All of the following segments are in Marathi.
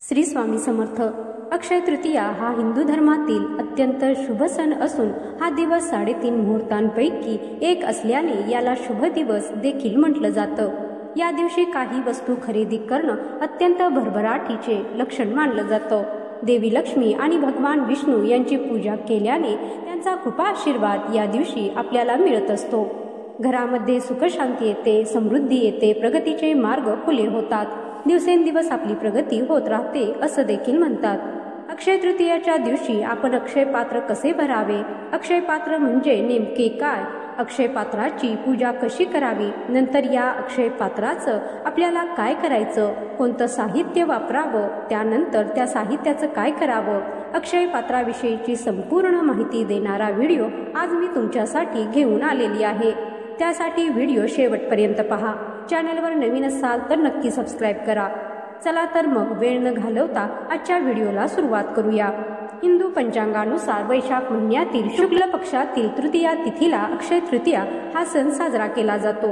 श्री स्वामी समर्थ। अक्षय तृतीया हा हिंदू धर्मातील अत्यंत शुभ सण असून हा दिवस 3.5 मुहूर्तांपैकी एक असल्याने याला शुभ दिवस देखील म्हटलं जातं। या दिवशी काही वस्तू खरेदी करणं अत्यंत भरभराटीचे लक्षण मानलं जातं। देवी लक्ष्मी आणि भगवान विष्णू यांची पूजा केल्याने त्यांचा कृपा आशीर्वाद या दिवशी आपल्याला मिळत असतो। घरामध्ये सुख शांती येते, समृद्धी येते, प्रगतीचे मार्ग खुले होतात, दिवसेंदिवस आपली प्रगती होत राहते असं देखील म्हणतात। अक्षय तृतीयाच्या दिवशी आपण अक्षय पात्र कसे भरावे, अक्षय पात्र म्हणजे नेमके काय, अक्षय पात्राची पूजा कशी करावी, नंतर या अक्षय पात्राचं आपल्याला काय करायचं, कोणतं साहित्य वापरावं, त्यानंतर त्या साहित्याचं काय करावं, अक्षय पात्राविषयीची संपूर्ण माहिती देणारा व्हिडिओ आज मी तुमच्यासाठी घेऊन आलेली आहे। त्यासाठी व्हिडिओ शेवटपर्यंत पहा। चॅनलवर नवीन असाल तर नक्की सबस्क्राईब करा। चला तर मग वेळ न घालवता आजच्या व्हिडिओला सुरुवात करूया। हिंदू पंचांगानुसार वैशाख महिन्यातील शुक्ल पक्षातील तृतीया तिथीला अक्षय तृतीया हा सण साजरा केला जातो।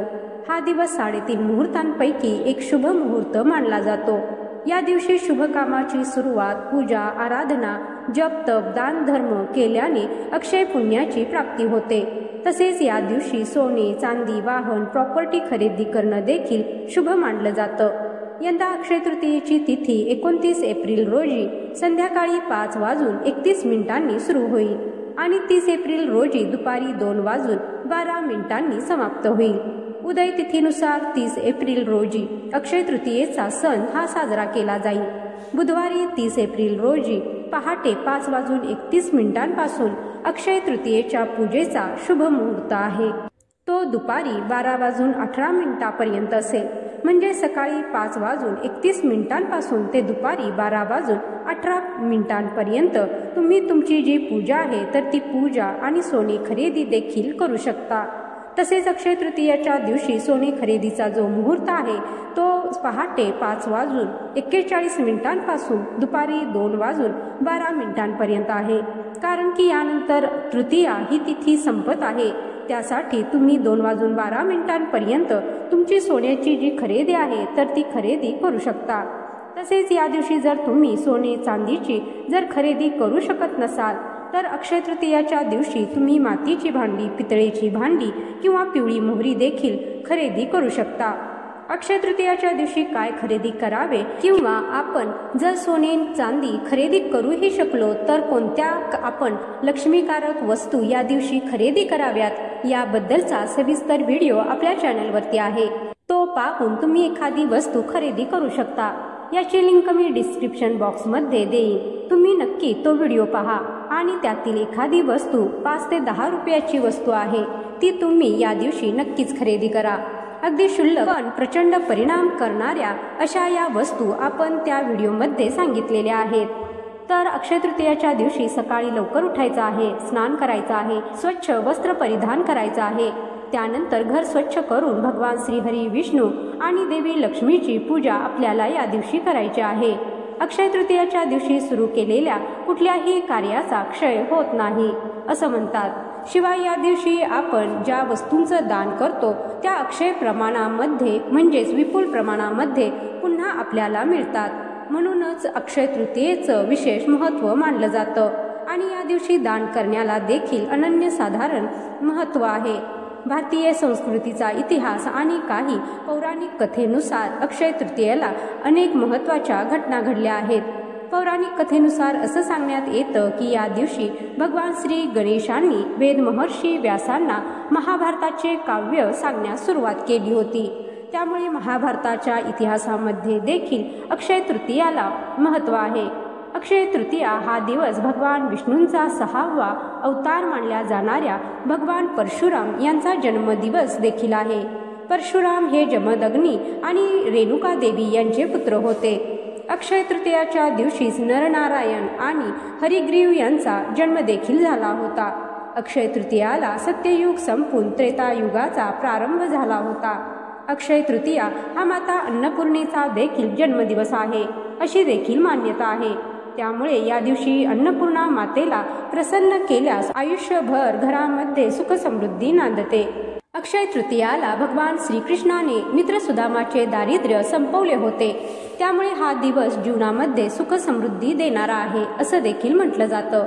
हा दिवस 3.5 मुहूर्तांपैकी एक शुभ मुहूर्त मानला जातो। या दिवशी शुभ कामाची सुरुवात, पूजा, आराधना, जप, तप, दान, धर्म केल्याने अक्षय पुण्याची प्राप्ती होते। तसेच या दिवशी सोने, चांदी, वाहन, प्रॉपर्टी खरेदी करणं देखील शुभ मानलं जातं। यंदा अक्षय तृतीयेची तिथी 29 एप्रिल रोजी संध्याकाळी 5:31 सुरू होईल आणि 30 एप्रिल रोजी दुपारी 2:12 समाप्त होईल। उदय तिथीनुसार 30 एप्रिल रोजी अक्षय तृतीयेचा सण हा साजरा केला जाईल। बुधवारी 30 एप्रिल रोजी पहाटे 5:31 पासून अक्षय तृतीयेच्या पूजेचा शुभ मुहूर्त आहे। तो दुपारी 12:18 पर्यंत असेल, म्हणजे सकाळी 5:31 पासून ते दुपारी 12:18 पर्यंत तुम्ही तुमची जी पूजा आहे तर ती पूजा आणि सोने खरेदी देखील करू शकता। तसेच अक्षय तृतीयाच्या दिवशी सोने खरेदीचा जो मुहूर्त आहे तो पहाटे 5:41 पासून दुपारी 2:12 पर्यंत आहे, कारण की यानंतर तृतीया ही तिथी संपत आहे। त्यासाठी तुम्ही 2:12 पर्यंत तुमची सोन्याची जी खरेदी आहे तर ती खरेदी करू शकता। तसेच या दिवशी जर तुम्ही सोने चांदीची जर खरेदी करू शकत नसाल तर अक्षय तृतीयाच्या दिवशी तुम्ही मातीची भांडी, पितळेची भांडी किंवा पिवळी मोहरी देखील खरेदी करू शकता। अक्षय तृतीयाच्या दिवशी काय खरेदी करावे किंवा आपण जर सोने चांदी खरेदी करूही शकलो तर कोणत्या आपण लक्ष्मीकारक वस्तू या दिवशी खरेदी कराव्यात याबद्दलचा सविस्तर व्हिडिओ आपल्या चॅनलवरती आहे। तो पाहून तुम्ही एखादी वस्तू खरेदी करू शकता। याची लिंक मी डिस्क्रिप्शन बॉक्समध्ये देईन, तुम्ही नक्की तो व्हिडिओ पहा आणि त्यातील एखादी वस्तू 5 ते 10 रुपयाची वस्तू आहे ती तुम्ही या दिवशी नक्कीच खरेदी करा। अगदी क्षुल्लक पण प्रचंड परिणाम करणाऱ्या अशा या वस्तू आपण त्या व्हिडिओमध्ये सांगितलेल्या आहेत। तर अक्षय तृतीयाच्या दिवशी सकाळी लवकर उठायचं आहे, स्नान करायचं आहे, स्वच्छ वस्त्र परिधान करायचं आहे, त्यानंतर घर स्वच्छ करून भगवान श्री हरी विष्णू आणि देवी लक्ष्मीची पूजा आपल्याला या दिवशी करायची आहे। अक्षय तृतीयाच्या दिवशी सुरू केलेल्या कुठल्याही कार्याचा क्षय होत नाही असं म्हणतात। शिवाय या दिवशी आपण ज्या वस्तूंचं दान करतो त्या अक्षय प्रमाणामध्ये म्हणजेच विपुल प्रमाणामध्ये पुन्हा आपल्याला मिळतात। म्हणूनच अक्षय तृतीयेचं विशेष महत्त्व मानलं जातं आणि या दिवशी दान करण्याला देखील अनन्यसाधारण महत्त्व आहे। भारतीय संस्कृतीचा इतिहास आणि काही पौराणिक कथेनुसार अक्षय तृतीयेला अनेक महत्त्वाच्या घटना घडल्या आहेत। पौराणिक कथेनुसार असं सांगण्यात येतं की या दिवशी भगवान श्री गणेशांनी वेद महर्षी व्यासांना महाभारताचे काव्य सांगण्यास सुरुवात केली होती। त्यामुळे महाभारताच्या इतिहासामध्ये देखील अक्षय तृतीयाला महत्त्व आहे। अक्षय तृतीया हा दिवस भगवान विष्णूंचा 6वा अवतार मानल्या जाणाऱ्या भगवान परशुराम यांचा जन्मदिवस देखील आहे। परशुराम हे जमदग्नी आणि रेणुका देवी यांचे पुत्र होते। अक्षय तृतीयाच्या दिवशीच नरनारायण आणि हरिग्रीव यांचा जन्म देखील झाला होता। अक्षय तृतीयाला सत्ययुग संपून त्रेतायुगाचा प्रारंभ झाला होता। अक्षय तृतीया हा माता अन्नपूर्णेचा देखील जन्मदिवस आहे अशी देखील मान्यता आहे। त्यामुळे या दिवशी अन्नपूर्णा मातेला प्रसन्न केल्यास आयुष्यभर घरामध्ये सुख समृद्धी नांदते। अक्षय तृतीयाला भगवान श्रीकृष्णाने मित्र सुदामाचे दारिद्र्य संपवले होते, त्यामुळे हा दिवस जीवनामध्ये सुख समृद्धी देणारा आहे असं देखील म्हटलं जातं.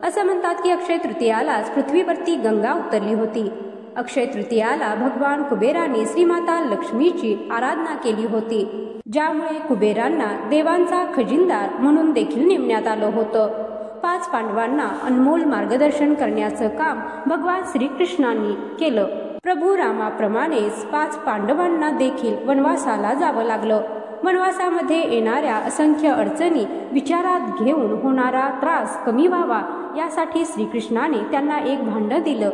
असं म्हणतात की अक्षय तृतीयालाच पृथ्वीवरती गंगा उतरली होती. अक्षय तृतीयाला भगवान कुबेराने श्रीमाता लक्ष्मीची आराधना केली होती, ज्यामुळे कुबेरांना देवांचा खजिनदार म्हणून देखील नेमण्यात आलं होतं. 5 पांडवांना अनमोल मार्गदर्शन करण्याचं काम भगवान श्रीकृष्णांनी केलं. प्रभू रामाप्रमाणेच 5 पांडवांना देखील वनवासाला जावं लागलं. वनवासामध्ये येणाऱ्या असंख्य अडचणी विचारात घेऊन होणारा त्रास कमी व्हावा यासाठी श्रीकृष्णाने त्यांना एक भांडं दिलं.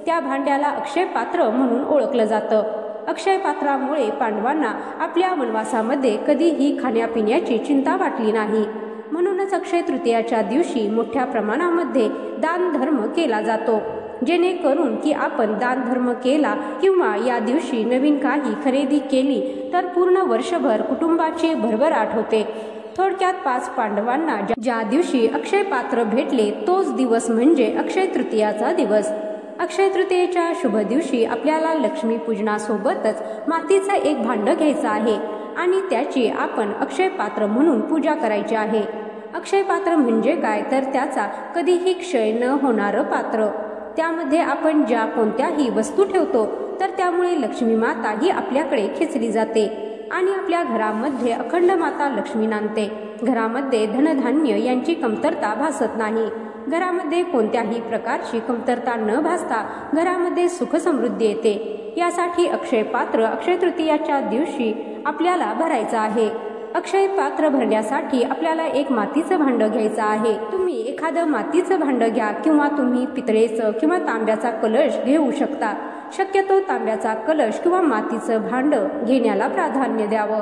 त्या भांड्याला अक्षय पात्र म्हणून ओळखलं जातं. अक्षय पात्रामुळे पांडवांना आपल्या वनवासामध्ये कधीही खाण्यापिण्याची चिंता वाटली नाही. म्हणूनच अक्षय तृतीयाच्या दिवशी मोठ्या प्रमाणामध्ये दान धर्म केला जातो, जेणेकरून की आपण दान धर्म केला किंवा या दिवशी नवीन काही खरेदी केली तर पूर्ण वर्षभर कुटुंबाची भरभराट होते. थोडक्यात 5 पांडवांना ज्या दिवशी अक्षय पात्र भेटले तोच दिवस म्हणजे अक्षय तृतीयाचा दिवस. अक्षय तृतीयेच्या शुभ दिवशी आपल्याला लक्ष्मी पूजनासोबतच मातीचं एक भांडं घ्यायचं आहे आणि त्याची आपण अक्षय पात्र म्हणून पूजा करायची आहे. अक्षय पात्र म्हणजे काय तर त्याचा कधीही क्षय न होणारं पात्र. त्यामध्ये आपण ज्या कोणत्याही वस्तू ठेवतो तर त्यामुळे लक्ष्मी माता ही आपल्याकडे खेचली जाते आणि आपल्या घरामध्ये अखंड माता लक्ष्मी नांदते. घरामध्ये धनधान्य यांची कमतरता भासत नाही. घरामध्ये कोणत्याही प्रकारची कमतरता न भासता घरामध्ये सुख समृद्धी येते. यासाठी अक्षय पात्र अक्षय तृतीयाच्या दिवशी आपल्याला भरायचं आहे. अक्षय पात्र भरण्यासाठी आपल्याला एक मातीचं भांडं घ्यायचं आहे. तुम्ही एखादं मातीचं भांडं घ्या किंवा तुम्ही पितळेचं किंवा तांब्याचा कलश घेऊ शकता. शक्यतो तांब्याचा कलश किंवा मातीचं भांडं घेण्याला प्राधान्य द्यावं.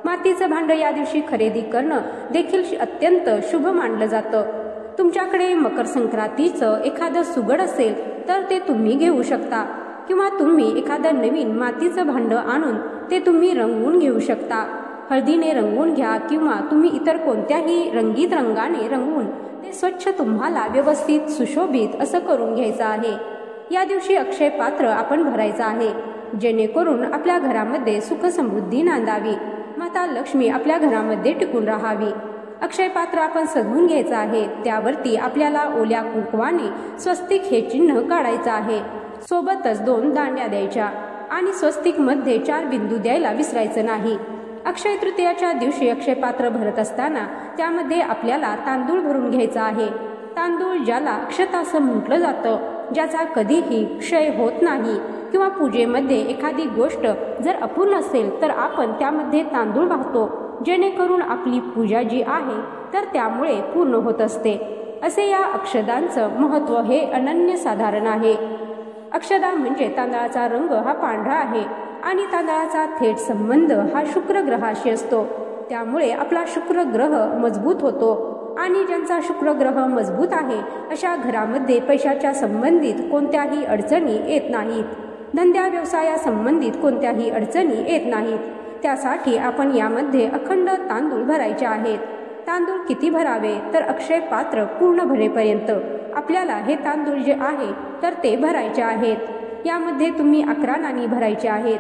मातीचं भांडं या दिवशी खरेदी करणं देखील अत्यंत शुभ मानलं जातं. तुमच्याकडे मकर संक्रांतीचं एखादं सुगड असेल तर ते तुम्ही घेऊ शकता किंवा तुम्ही एखादं नवीन मातीचं भांडं आणून ते तुम्ही रंगवून घेऊ शकता. हळदीने रंगवून घ्या किंवा तुम्ही इतर कोणत्याही रंगीत रंगाने रंगवून ते स्वच्छ तुम्हाला व्यवस्थित सुशोभित असं करून घ्यायचं आहे. या दिवशी अक्षय पात्र आपण भरायचं आहे, जेणेकरून आपल्या घरामध्ये सुख समृद्धी नांदावी, माता लक्ष्मी आपल्या घरामध्ये टिकून राहावी. अक्षय पात्र आपण सजवून घ्यायचं आहे. त्यावरती आपल्याला ओल्या कुंकवाने स्वस्तिक हे चिन्ह काढायचं आहे. सोबतच 2 दांड्या द्यायच्या आणि स्वस्तिक मध्ये 4 बिंदू द्यायला विसरायचं नाही. अक्षय तृतीयाच्या दिवशी अक्षय पात्र भरत असताना त्यामध्ये आपल्याला तांदूळ भरून घ्यायचा आहे. तांदूळ ज्याला अक्षता असं म्हटलं जातं, ज्याचा कधीही क्षय होत नाही किंवा पूजेमध्ये एखादी गोष्ट जर अपूर्ण असेल तर आपण त्यामध्ये तांदूळ वाहतो, जेणेकरून आपली पूजा जी आहे तर त्यामुळे पूर्ण होत असते. असे या अक्षदांचं महत्त्व हे अनन्यसाधारण आहे. अक्षदा म्हणजे तांदळाचा रंग हा पांढरा आहे आणि तांदळाचा थेट संबंध हा शुक्र ग्रहाशी असतो. त्यामुळे आपला शुक्र ग्रह मजबूत होतो आणि ज्यांचा शुक्र ग्रह मजबूत आहे अशा घरामध्ये पैशाच्या संबंधित कोणत्याही अडचणी येत नाहीत. धंद्या व्यवसाया संबंधित कोणत्याही अडचणी येत नाहीत. त्यासाठी आपण यामध्ये अखंड तांदूळ भरायचे आहेत. तांदूळ किती भरावे तर अक्षय पात्र पूर्ण भरेपर्यंत आपल्याला हे तांदूळ जे आहे तर ते भरायचे आहेत. यामध्ये तुम्ही 11 नाणी भरायची आहेत.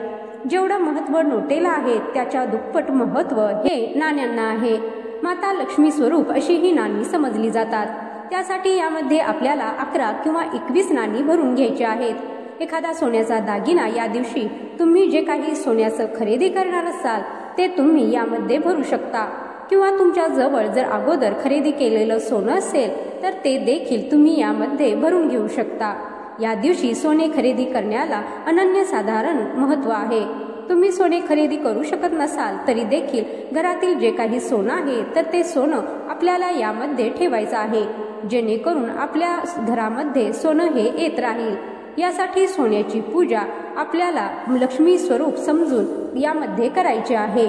जेवढं महत्त्व नोटेला आहे त्याच्या दुप्पट महत्त्व हे नाण्यांना आहे. माता लक्ष्मी स्वरूप अशी ही नाणी समजली जातात. त्यासाठी यामध्ये आपल्याला 11 किंवा 21 नाणी भरून घ्यायची आहेत. एखादा सोन्याचा दागिना या दिवशी तुम्ही जे काही सोन्याचं खरेदी करणार असाल ते तुम्ही यामध्ये भरू शकता किंवा तुमच्या जवळ जर अगोदर खरेदी केलेलं सोनं असेल तर ते देखील तुम्ही यामध्ये भरून घेऊ शकता. या दिवशी सोने खरेदी करण्याला अनन्यसाधारण महत्त्व आहे. तुम्ही सोने खरेदी करू शकत नसाल तरी देखील घरातील जे काही सोनं आहे तर ते सोनं आपल्याला यामध्ये ठेवायचं आहे, जेणेकरून आपल्या घरामध्ये सोनं हे येत राहील. यासाठी सोन्याची पूजा आपल्याला लक्ष्मी स्वरूप समजून यामध्ये करायची आहे.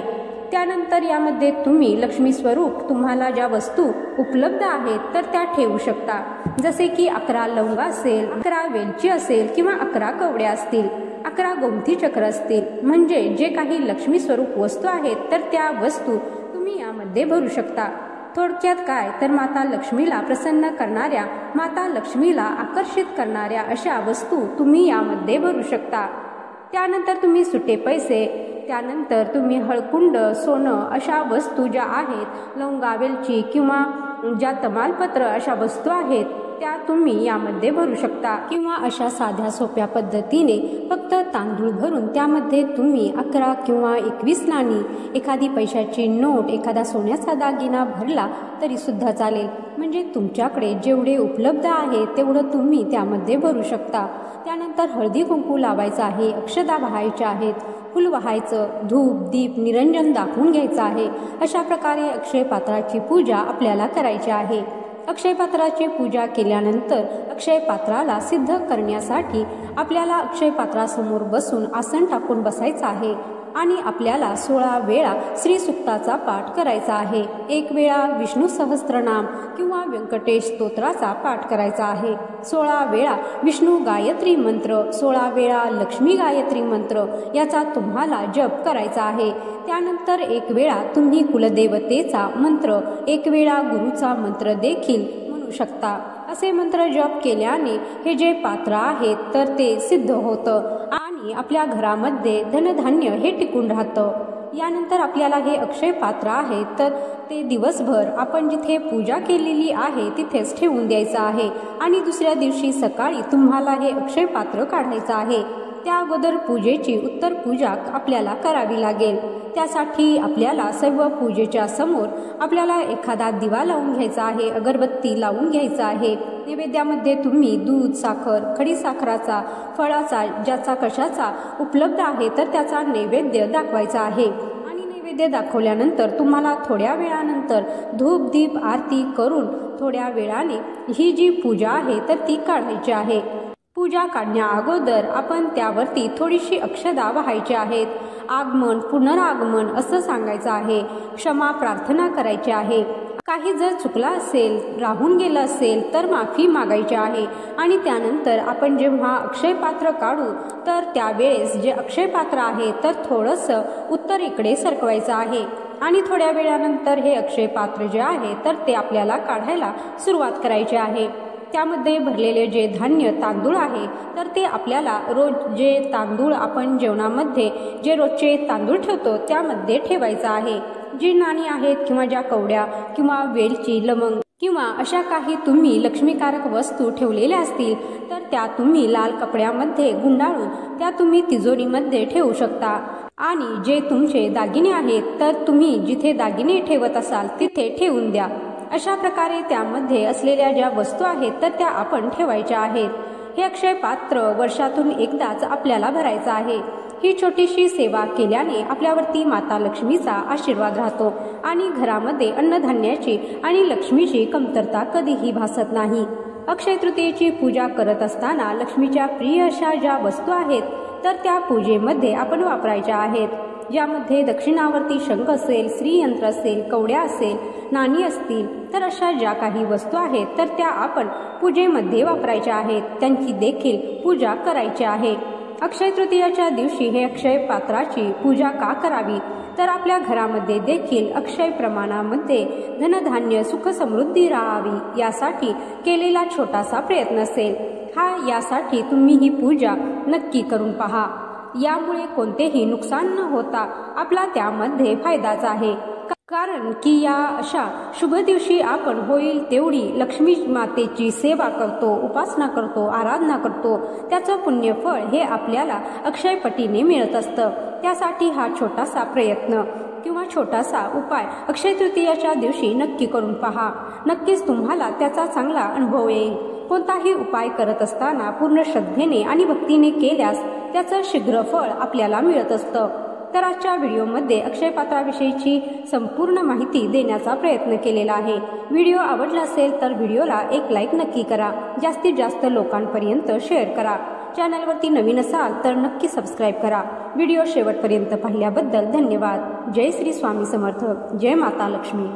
त्यानंतर यामध्ये तुम्ही लक्ष्मी स्वरूप तुम्हाला ज्या वस्तू उपलब्ध आहेत तर त्या ठेवू शकता. जसे की 11 लवंगा असेल, 11 वेलची असेल किंवा 11 कवड्या असतील, 11 गोमती चक्र असतील, म्हणजे जे काही लक्ष्मी स्वरूप वस्तू आहेत तर त्या वस्तू तुम्ही यामध्ये भरू शकता. थोडक्यात काय तर माता लक्ष्मीला प्रसन्न करणाऱ्या, माता लक्ष्मीला आकर्षित करणाऱ्या अशा वस्तू तुम्ही यामध्ये भरू शकता. त्यानंतर तुम्ही सुटे पैसे, त्यानंतर तुम्ही हळकुंड, सोनं अशा वस्तू ज्या आहेत, लवंगा, वेलची किंवा ज्या तमालपत्र अशा वस्तू आहेत त्या तुम्ही यामध्ये भरू शकता। किंवा अशा साध्या सोप्या पद्धतीने फक्त तांदूळ भरून त्यामध्ये तुम्ही 11 किंवा 21 नाणी, एखादी पैशाची नोट, एखादा सोन्याचा दागिना भरला तरी सुद्धा चालेल। म्हणजे तुमच्याकडे जेवढे उपलब्ध आहे तेवढं तुम्ही त्यामध्ये भरू शकता। त्यानंतर हळदी कुंकू लावायचं आहे, अक्षता वाहायच्या आहेत, फुल वाहायचं, धूप दीप निरंजन दाखवून घ्यायचं आहे। अशा प्रकारे अक्षय पात्राची पूजा आपल्याला करायची आहे। अक्षय पात्राची पूजा केल्यानंतर अक्षय पात्राला सिद्ध करण्यासाठी आपल्याला अक्षय पात्रासमोर बसून आसन टाकून बसायचं आहे आणि आपल्याला 16 वेळा श्री सुक्ताचा पाठ करायचा आहे। 1 वेळा विष्णू सहस्त्रनाम किंवा व्यंकटेश स्तोत्राचा पाठ करायचा आहे। 16 वेळा विष्णू गायत्री मंत्र, 16 वेळा लक्ष्मी गायत्री मंत्र याचा तुम्हाला जप करायचा आहे। त्यानंतर 1 वेळा तुम्ही कुलदेवतेचा मंत्र, 1 वेळा गुरुचा मंत्र देखील म्हणू शकता। असे मंत्र जप केल्याने हे जे पात्र आहे तर ते सिद्ध होतं आणि आपल्या घरामध्ये धनधान्य हे टिकून राहतं। यानंतर आपल्याला हे अक्षय पात्र आहे तर ते दिवसभर आपण जिथे पूजा केलेली आहे तिथेच ठेवून द्यायचं आहे आणि दुसऱ्या दिवशी सकाळी तुम्हाला हे अक्षय पात्र काढायचं आहे। त्या अगोदर पूजेची उत्तर पूजा आपल्याला करावी लागेल। त्यासाठी आपल्याला सर्व पूजेच्या समोर आपल्याला एखादा दिवा लावून घ्यायचा आहे, अगरबत्ती लावून घ्यायचा आहे। नैवेद्यामध्ये तुम्ही दूध, साखर, खडी साखराचा, फळाचा, ज्याचा कशाचा उपलब्ध आहे तर त्याचा नैवेद्य दाखवायचा आहे आणि नैवेद्य दाखवल्यानंतर तुम्हाला थोड्या वेळानंतर धूप दीप आरती करून थोड्या वेळाने ही जी पूजा आहे तर ती काढायची आहे। पूजा काढण्या अगोदर आपण त्यावरती थोडीशी अक्षता वाहायची आहेत। आगमन, पुनरागमन असं सांगायचं आहे। क्षमा प्रार्थना करायची आहे। काही जर चुकला असेल, राहून गेलं असेल तर माफी मागायची आहे आणि त्यानंतर आपण जेव्हा अक्षय पात्र काढू तर त्यावेळेस जे अक्षय पात्र आहे तर थोडंसं उत्तरेकडे सरकवायचं आहे आणि थोड्या वेळानंतर हे अक्षय पात्र जे आहे तर ते आपल्याला काढायला सुरुवात करायची आहे। त्यामध्ये भरलेले जे धान्य तांदूळ आहे तर ते आपल्याला रोज जे तांदूळ आपण जेवणामध्ये जे रोजचे तांदूळ ठेवतो त्यामध्ये ठेवायचं आहे। जी नाणी आहेत किंवा ज्या कवड्या किंवा वेलची, लवंग किंवा अशा काही तुम्ही लक्ष्मीकारक वस्तू ठेवलेल्या असतील तर त्या तुम्ही लाल कपड्यामध्ये गुंडाळून त्या तुम्ही तिजोरीमध्ये ठेवू शकता। आणि जे तुमचे दागिने आहेत तर तुम्ही जिथे दागिने ठेवत असाल तिथे ठेवून द्या। अशा प्रकारे त्यामध्ये असलेल्या ज्या वस्तू आहेत तर त्या आपण ठेवायच्या आहेत। हे अक्षय पात्र वर्षातून एकदाच आपल्याला भरायचं आहे। ही छोटीशी सेवा केल्याने आपल्यावरती माता लक्ष्मीचा आशीर्वाद राहतो आणि घरामध्ये अन्नधान्याची आणि लक्ष्मीची कमतरता कधीही भासत नाही। अक्षय तृतीयेची पूजा करत असताना लक्ष्मीच्या प्रिय अशा ज्या वस्तू आहेत तर त्या पूजेमध्ये आपण वापरायच्या आहेत। ज्यामध्ये दक्षिणावर्ती शंख असेल, श्रीयंत्र असेल, कवड्या असेल, नाणी असतील तर अशा ज्या काही वस्तू आहेत तर त्या आपण पूजेमध्ये वापरायच्या आहेत। त्यांची देखील पूजा करायची आहे। अक्षय तृतीयाच्या दिवशी हे अक्षय पात्राची पूजा का करावी तर आपल्या घरामध्ये देखील अक्षय प्रमाणामध्ये धनधान्य सुख समृद्धी राहावी यासाठी केलेला छोटासा प्रयत्न असेल हा। यासाठी तुम्ही ही पूजा नक्की करून पहा। यामुळे कोणतेही नुकसान न होता आपला त्यामध्ये फायदाच आहे। कारण की या अशा शुभ दिवशी आपण होईल तेवढी लक्ष्मी मातेची सेवा करतो, उपासना करतो, आराधना करतो। त्याचं पुण्यफळ हे आपल्याला अक्षयपटीने मिळत असतं। त्यासाठी हा छोटासा प्रयत्न किंवा छोटासा उपाय अक्षय तृतीयाच्या दिवशी नक्की करून पहा। नक्कीच तुम्हाला त्याचा चांगला अनुभव येईल। कोणताही उपाय करत असताना पूर्ण श्रद्धेने आणि भक्तीने केल्यास त्याचं शीघ्र फळ आपल्याला मिळत असतं। तर आजच्या व्हिडिओमध्ये अक्षय पात्राविषयीची संपूर्ण माहिती देण्याचा प्रयत्न केलेला आहे। व्हिडिओ आवडला असेल तर व्हिडिओला एक लाईक नक्की करा, जास्तीत जास्त लोकांपर्यंत शेअर करा। चॅनलवरती नवीन असाल तर नक्की सबस्क्राईब करा। व्हिडिओ शेवटपर्यंत पाहिल्याबद्दल धन्यवाद। जय श्री स्वामी समर्थ, जय माता लक्ष्मी।